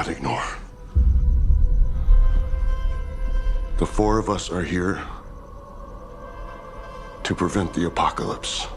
cannot ignore. The four of us are here to prevent the apocalypse.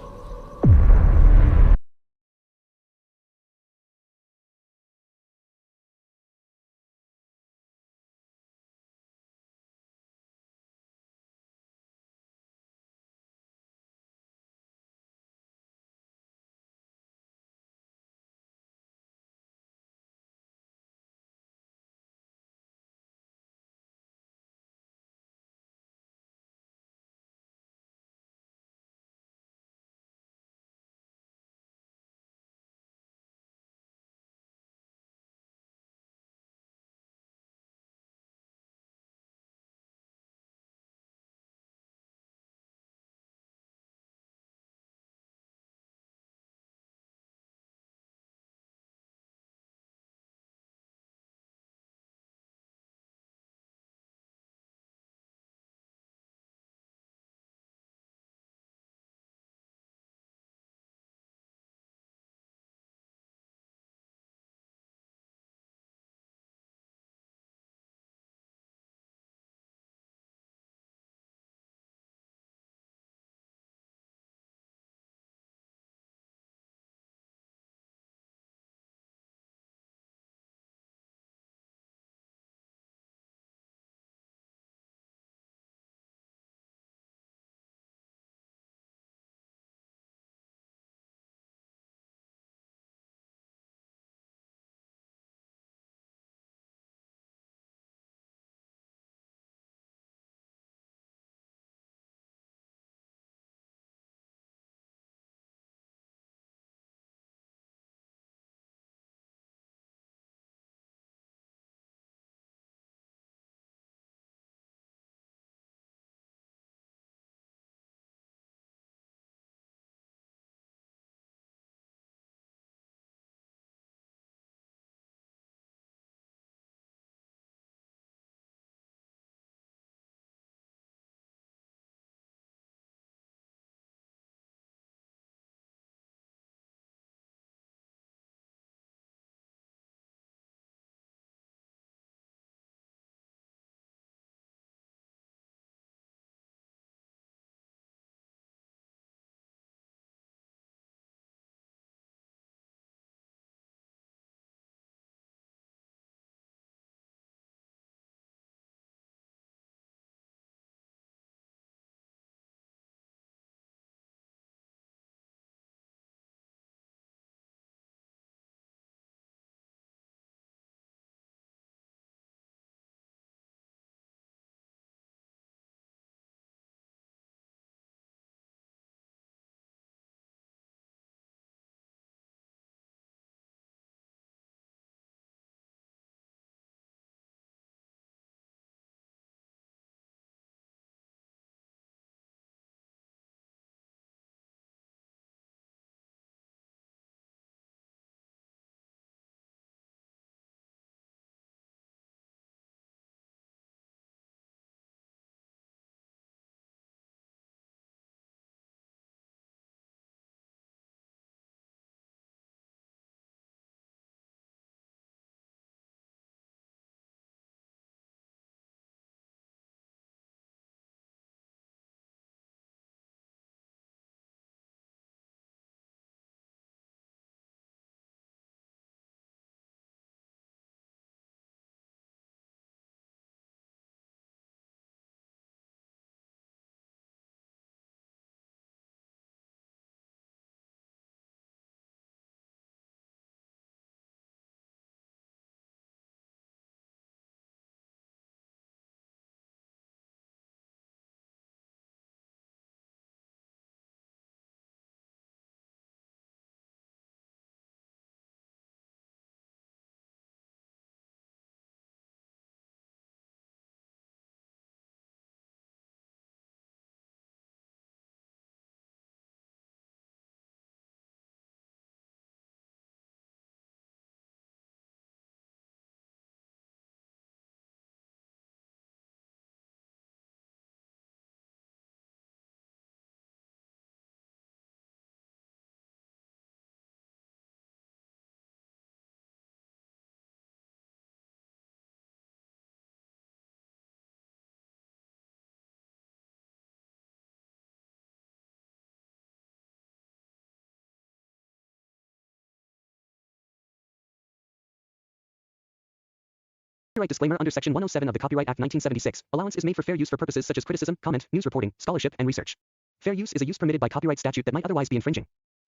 Copyright disclaimer under Section 107 of the Copyright Act 1976. Allowance is made for fair use for purposes such as criticism, comment, news reporting, scholarship, and research. Fair use is a use permitted by copyright statute that might otherwise be infringing.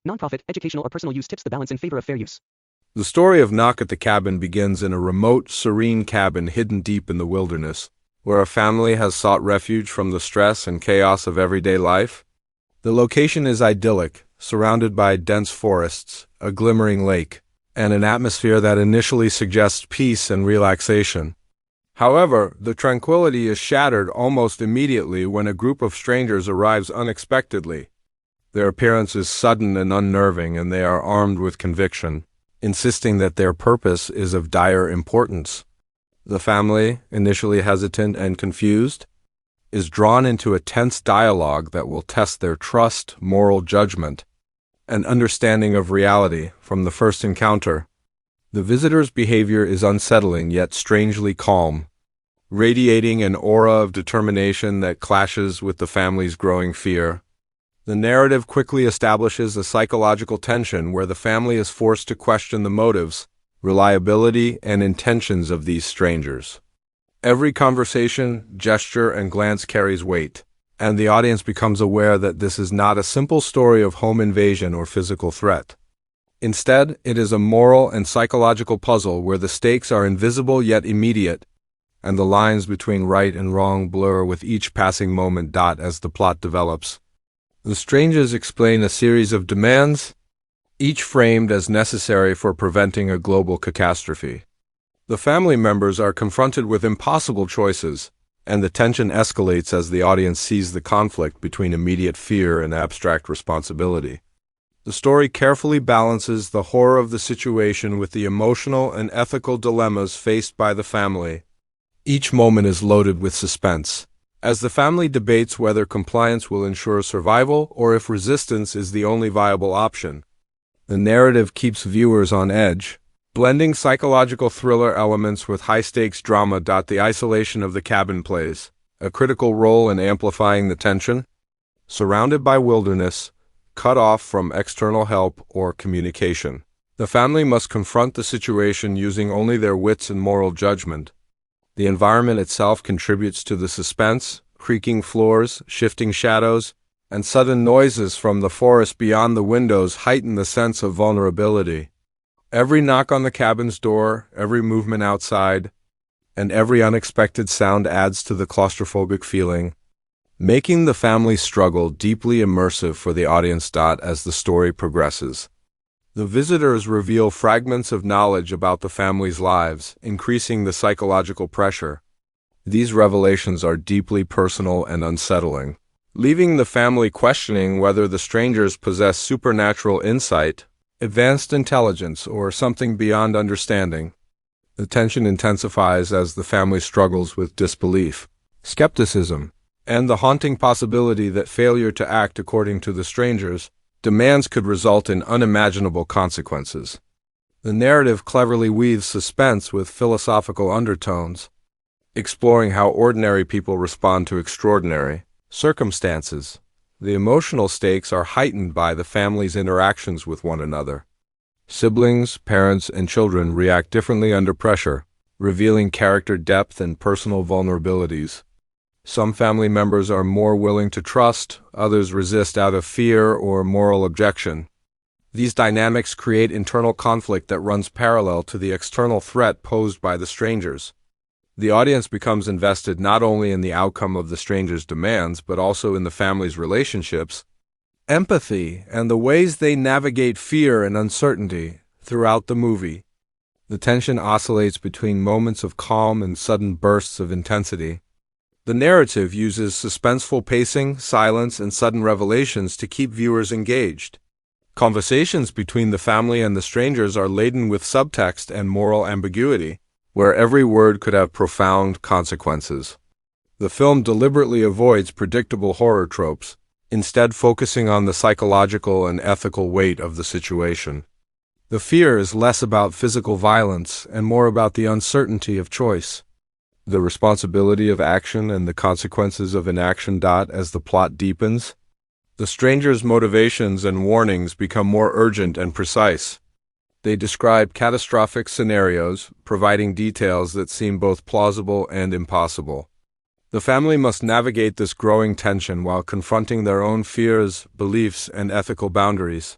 Nonprofit, educational, or personal use tips the balance in favor of fair use. The story of Knock at the Cabin begins in a remote, serene cabin hidden deep in the wilderness, where a family has sought refuge from the stress and chaos of everyday life. The location is idyllic, surrounded by dense forests, a glimmering lake, and an atmosphere that initially suggests peace and relaxation. However, the tranquility is shattered almost immediately when a group of strangers arrives unexpectedly. Their appearance is sudden and unnerving, and they are armed with conviction, insisting that their purpose is of dire importance. The family, initially hesitant and confused, is drawn into a tense dialogue that will test their trust, moral judgment, and understanding of reality from the first encounter. The visitor's behavior is unsettling yet strangely calm, radiating an aura of determination that clashes with the family's growing fear. The narrative quickly establishes a psychological tension where the family is forced to question the motives, reliability, and intentions of these strangers. Every conversation, gesture, and glance carries weight, and the audience becomes aware that this is not a simple story of home invasion or physical threat. Instead, it is a moral and psychological puzzle where the stakes are invisible yet immediate, and the lines between right and wrong blur with each passing moment as the plot develops. The strangers explain a series of demands, each framed as necessary for preventing a global catastrophe. The family members are confronted with impossible choices, and the tension escalates as the audience sees the conflict between immediate fear and abstract responsibility. The story carefully balances the horror of the situation with the emotional and ethical dilemmas faced by the family. Each moment is loaded with suspense, as the family debates whether compliance will ensure survival or if resistance is the only viable option. The narrative keeps viewers on edge, blending psychological thriller elements with high-stakes drama. The isolation of the cabin plays a critical role in amplifying the tension. Surrounded by wilderness, cut off from external help or communication, the family must confront the situation using only their wits and moral judgment. The environment itself contributes to the suspense. Creaking floors, shifting shadows, and sudden noises from the forest beyond the windows heighten the sense of vulnerability. Every knock on the cabin's door, every movement outside, and every unexpected sound adds to the claustrophobic feeling, making the family struggle deeply immersive for the audience. As the story progresses, the visitors reveal fragments of knowledge about the family's lives, increasing the psychological pressure. These revelations are deeply personal and unsettling, leaving the family questioning whether the strangers possess supernatural insight, advanced intelligence, or something beyond understanding. The tension intensifies as the family struggles with disbelief, skepticism, and the haunting possibility that failure to act according to the strangers' demands could result in unimaginable consequences. The narrative cleverly weaves suspense with philosophical undertones, exploring how ordinary people respond to extraordinary circumstances. The emotional stakes are heightened by the family's interactions with one another. Siblings, parents, and children react differently under pressure, revealing character depth and personal vulnerabilities. Some family members are more willing to trust, others resist out of fear or moral objection. These dynamics create internal conflict that runs parallel to the external threat posed by the strangers. The audience becomes invested not only in the outcome of the strangers' demands, but also in the family's relationships, empathy, and the ways they navigate fear and uncertainty throughout the movie. The tension oscillates between moments of calm and sudden bursts of intensity. The narrative uses suspenseful pacing, silence, and sudden revelations to keep viewers engaged. Conversations between the family and the strangers are laden with subtext and moral ambiguity, where every word could have profound consequences. The film deliberately avoids predictable horror tropes, instead focusing on the psychological and ethical weight of the situation. The fear is less about physical violence and more about the uncertainty of choice, the responsibility of action and the consequences of inaction. As the plot deepens, the stranger's motivations and warnings become more urgent and precise. They describe catastrophic scenarios, providing details that seem both plausible and impossible. The family must navigate this growing tension while confronting their own fears, beliefs, and ethical boundaries.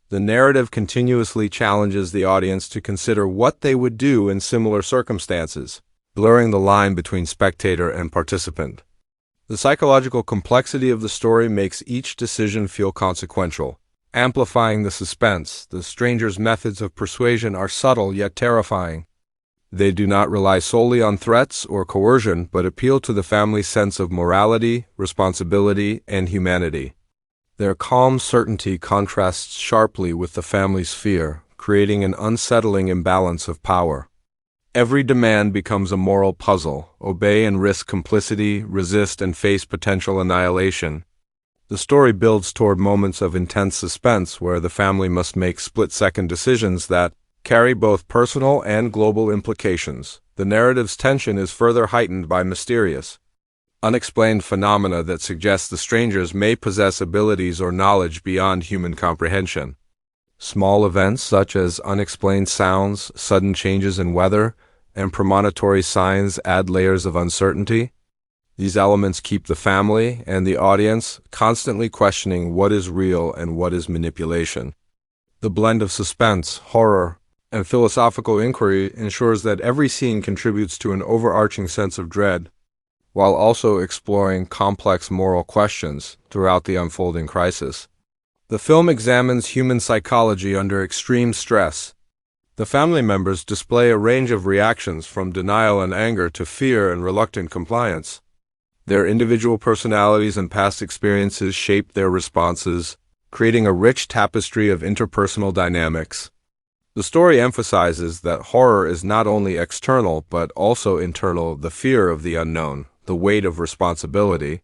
The narrative continuously challenges the audience to consider what they would do in similar circumstances, blurring the line between spectator and participant. The psychological complexity of the story makes each decision feel consequential, amplifying the suspense. The stranger's methods of persuasion are subtle yet terrifying. They do not rely solely on threats or coercion, but appeal to the family's sense of morality, responsibility, and humanity. Their calm certainty contrasts sharply with the family's fear, creating an unsettling imbalance of power. Every demand becomes a moral puzzle: obey and risk complicity, resist and face potential annihilation. The story builds toward moments of intense suspense where the family must make split-second decisions that carry both personal and global implications. The narrative's tension is further heightened by mysterious, unexplained phenomena that suggest the strangers may possess abilities or knowledge beyond human comprehension. Small events such as unexplained sounds, sudden changes in weather, and premonitory signs add layers of uncertainty. These elements keep the family and the audience constantly questioning what is real and what is manipulation. The blend of suspense, horror, and philosophical inquiry ensures that every scene contributes to an overarching sense of dread, while also exploring complex moral questions throughout the unfolding crisis. The film examines human psychology under extreme stress. The family members display a range of reactions from denial and anger to fear and reluctant compliance. Their individual personalities and past experiences shape their responses, creating a rich tapestry of interpersonal dynamics. The story emphasizes that horror is not only external but also internal: the fear of the unknown, the weight of responsibility,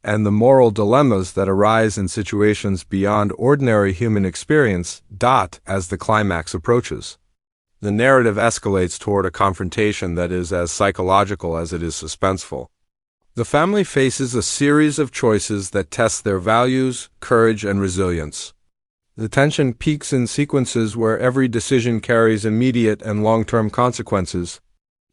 and the moral dilemmas that arise in situations beyond ordinary human experience. As the climax approaches, the narrative escalates toward a confrontation that is as psychological as it is suspenseful. The family faces a series of choices that test their values, courage, and resilience. The tension peaks in sequences where every decision carries immediate and long-term consequences.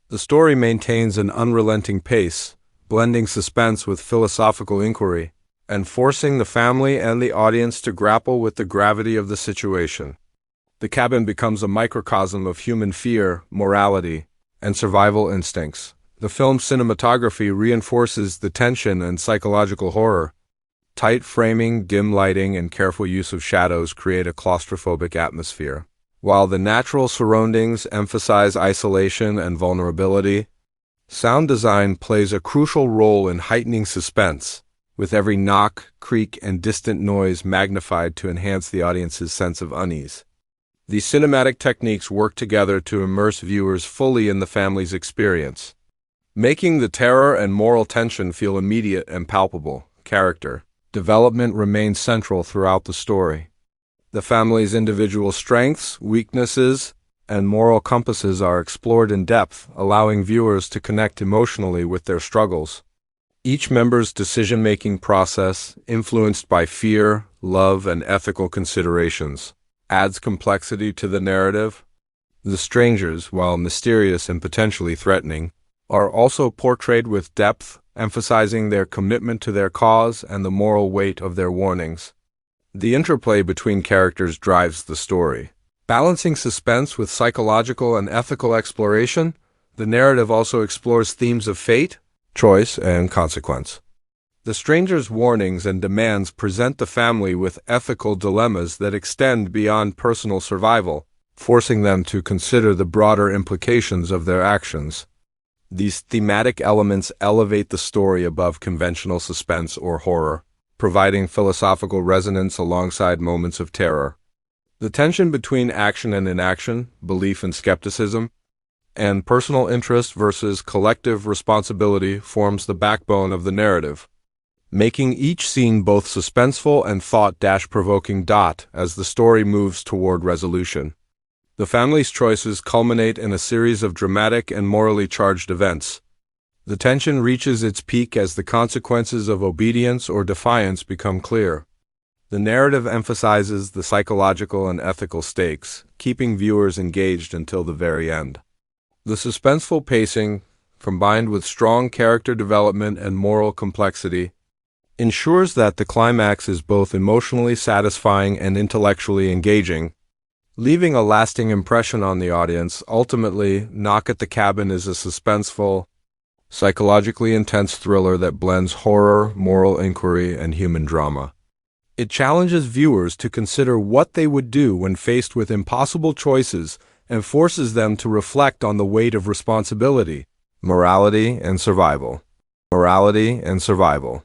The story maintains an unrelenting pace, blending suspense with philosophical inquiry, and forcing the family and the audience to grapple with the gravity of the situation. The cabin becomes a microcosm of human fear, morality, and survival instincts. The film's cinematography reinforces the tension and psychological horror. Tight framing, dim lighting, and careful use of shadows create a claustrophobic atmosphere, while the natural surroundings emphasize isolation and vulnerability. Sound design plays a crucial role in heightening suspense, with every knock, creak, and distant noise magnified to enhance the audience's sense of unease. These cinematic techniques work together to immerse viewers fully in the family's experience, making the terror and moral tension feel immediate and palpable. Character development remains central throughout the story. The family's individual strengths, weaknesses, and moral compasses are explored in depth, allowing viewers to connect emotionally with their struggles. Each member's decision-making process, influenced by fear, love, and ethical considerations, adds complexity to the narrative. The strangers, while mysterious and potentially threatening, are also portrayed with depth, emphasizing their commitment to their cause and the moral weight of their warnings. The interplay between characters drives the story. Balancing suspense with psychological and ethical exploration, the narrative also explores themes of fate, choice, and consequence. The stranger's warnings and demands present the family with ethical dilemmas that extend beyond personal survival, forcing them to consider the broader implications of their actions. These thematic elements elevate the story above conventional suspense or horror, providing philosophical resonance alongside moments of terror. The tension between action and inaction, belief and skepticism, and personal interest versus collective responsibility forms the backbone of the narrative, making each scene both suspenseful and thought-provoking. As the story moves toward resolution, the family's choices culminate in a series of dramatic and morally charged events. The tension reaches its peak as the consequences of obedience or defiance become clear. The narrative emphasizes the psychological and ethical stakes, keeping viewers engaged until the very end. The suspenseful pacing, combined with strong character development and moral complexity, ensures that the climax is both emotionally satisfying and intellectually engaging, leaving a lasting impression on the audience. Ultimately, Knock at the Cabin is a suspenseful, psychologically intense thriller that blends horror, moral inquiry, and human drama. It challenges viewers to consider what they would do when faced with impossible choices and forces them to reflect on the weight of responsibility, morality, and survival. Morality and survival.